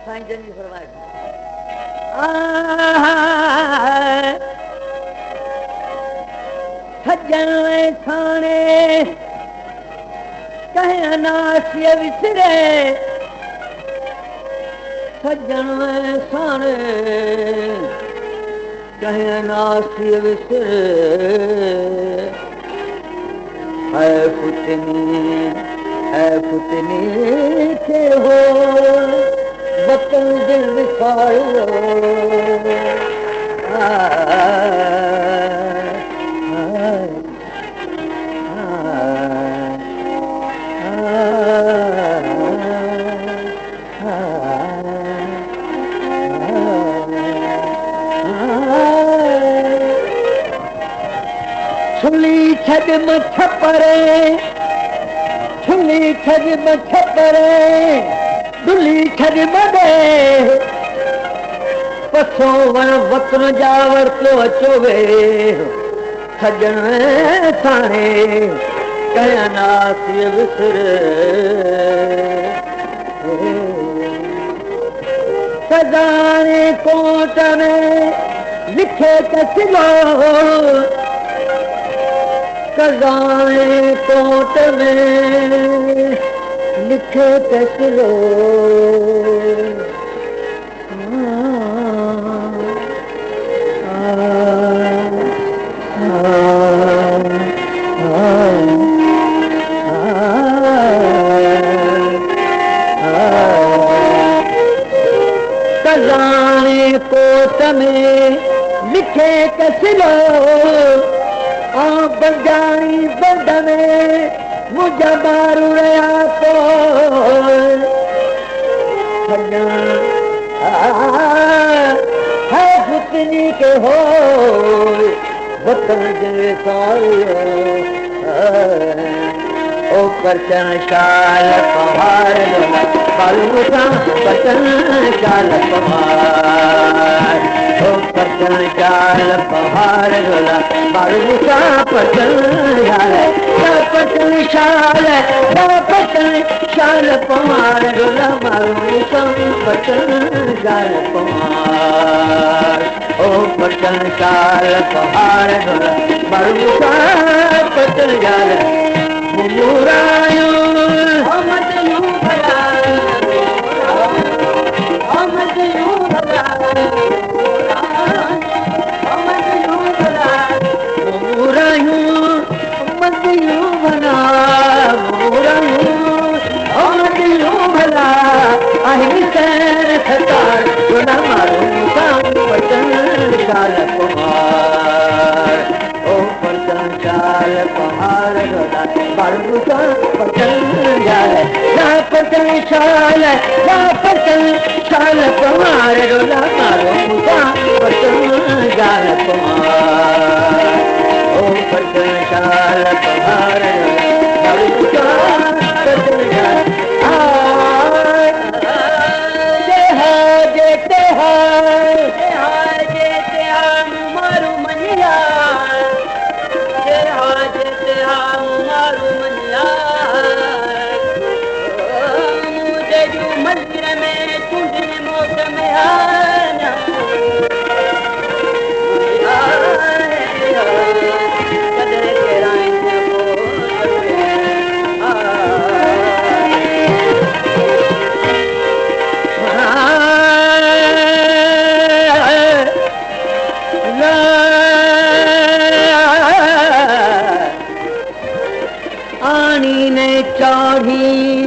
साईं जन जी फरमाइश सजन साणे कहीं नासिय विसरे सजन साणे कहीं नासिय विसरे है फुतनी के हो वतन दिल विसारो छुली छज मछपरे छुली छज मछपरे दुली छज मदे पसो वन वतन जावर तो अचो वे सजन साणे कया नासिय विसरे सजाने कोट में लिखे कसिलो कजाने कोट में लिखे कसिलो कजाने कोट में लिखे कसिलो बंजानी बंद में मुझा मारू रहा तो है फुतनी के हो वतन जे सारे ओ परचन शाल पहाड़ बालूसा परचन शाल पहाड़ ओ परचन शाल पहाड़ रोला बालूसा परचन शाल परचन शाल पहाड़ रोला बालूसा परचन शाल पहाड़ ओ परचन शाल पहाड़ रोला बालूसा परचन शाल मुरायो मत यूं भला मत यूं भला मत यूं भला मुरायो मत यूं भला मुरायो मत यूं भला आई सैर सतार गुना मारो सांग पटन शाल पहाड़ ओ पटन शाल पहाड़ रोला बालूसा पटन जाए ना पटन शाल पहाड़ रोला मारो मुसा पटन जाल पहाड़ ओ पटन शाल पहाड़ बालूसा पटन जाए मारू मनिया मंदिर में चुंडन मौसम आनी ने चाढ़ी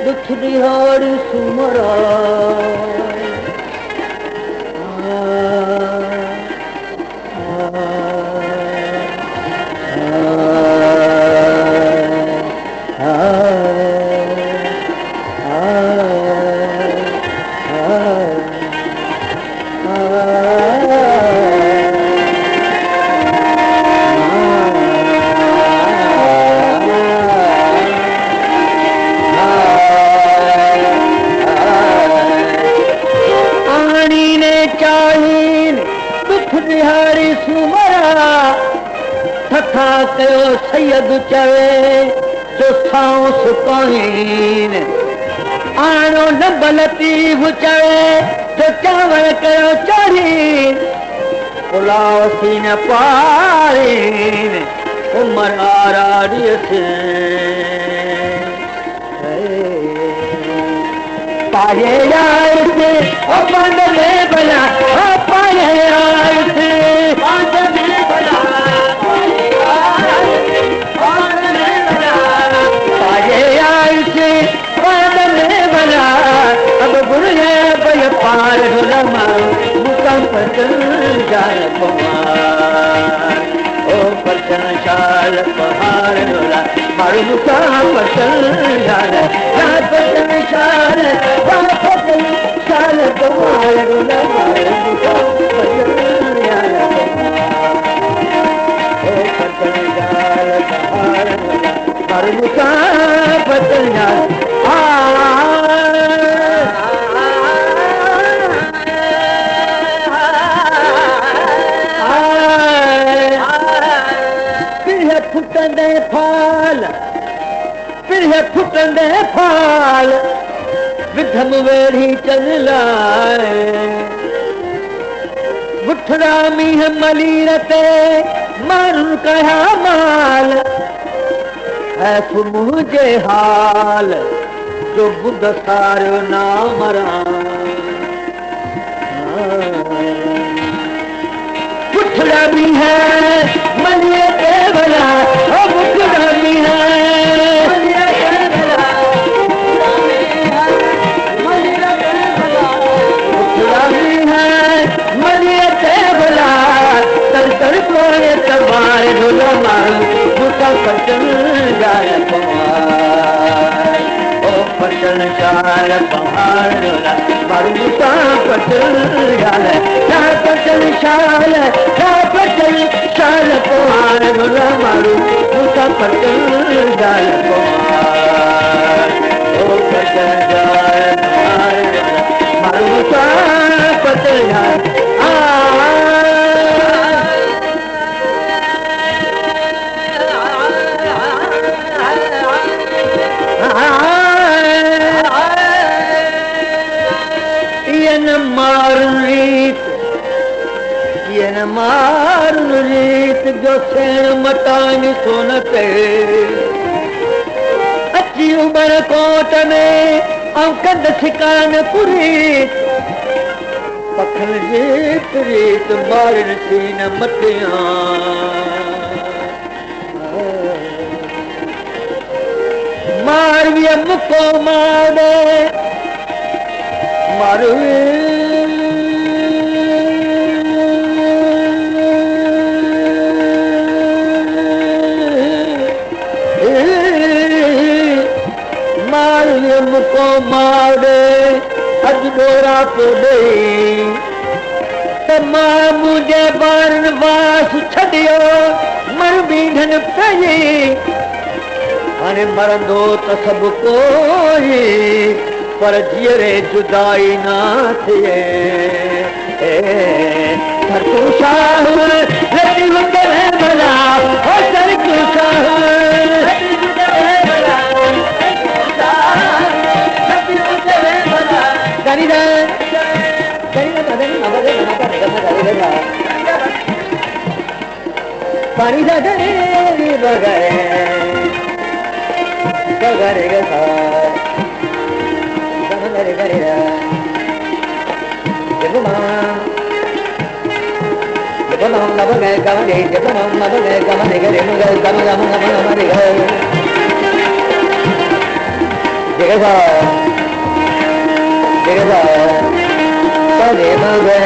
दुख दिहाड़ सुमरा कयो सैयद चवे जो थां सुकाइन आनो न बलती चवे तो चावल करो चढ़ी पुलाव सी न पारीन उमर आराड़ी से पाए आए थे ओ बंद में बना ओ पाए आए थे बंद में बना पाए आए थे बंद में बना अब गुरु भय पार ढोलमा मुकम पतन जाय कुमार ओ पतन शाल पहाड़ ढोला मारू मुकम पतन जाय पतन शाल पतन शाल पहाड़ ढोला मारू मुकम पतन जाय ओ पतन शाल पहाड़ ढोला मारू मुकम पतन जाय फुटंदे फाल पिढ़े फुटंदे फाल विधम वेड़ी चल लाए गुठड़ा मीह मलीरते मारून कहा माल ऐस मुझे हाल जो बुद्ध सारो ना मरा गुठड़ा भी है मलीरते भला गुठड़ा भी है तबार ढोलो मारू मुका पटन जाय पहाड़ ओ पटन शाल पहाड़ ढोला मारू मुका पटन जाय पटन शाल पहाड़ ढोला मारू मुका पटन जाय पहाड़ ओ पटन जाय पहाड़ ढोला मारू मुका पटन जाय मारून रीत जो सेण मटानी सोनते अची उमर कोट में ऐं कंद ठिकान पुरी पखन रीत रीत मारन सीन मटिया मारविय मुको मारे मारवी मुको मारे अज डोरा तो दे त मां मुझे बारन वास छड़ियो मर बीढ़न पई हाणे मरंदो त सब कोई पर जीअरे जुदाई ना थिए सरकू शाह लटी करे भला ओ सरकू शाह पानी रे बगरे बगरे गा गरे गरे जब मां लब गए गमरे जब मां लब गए गमरे गरे मगर गम गम गम हमारे घर जगह परे मगर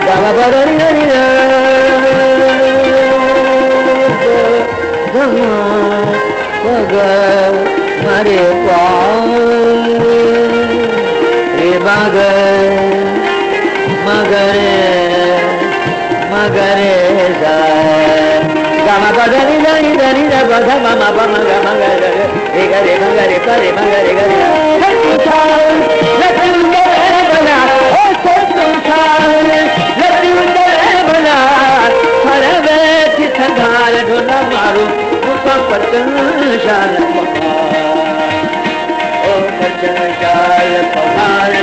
गम बदरी गरी मगर मारे रे मगरे मगरे गम बदरी गरी गरी बध मम मगर मगर रे गरे मगरे परे मगरे गरे बना बना फर बैठ संघार ढोला मारू पटन शाल गाल पवार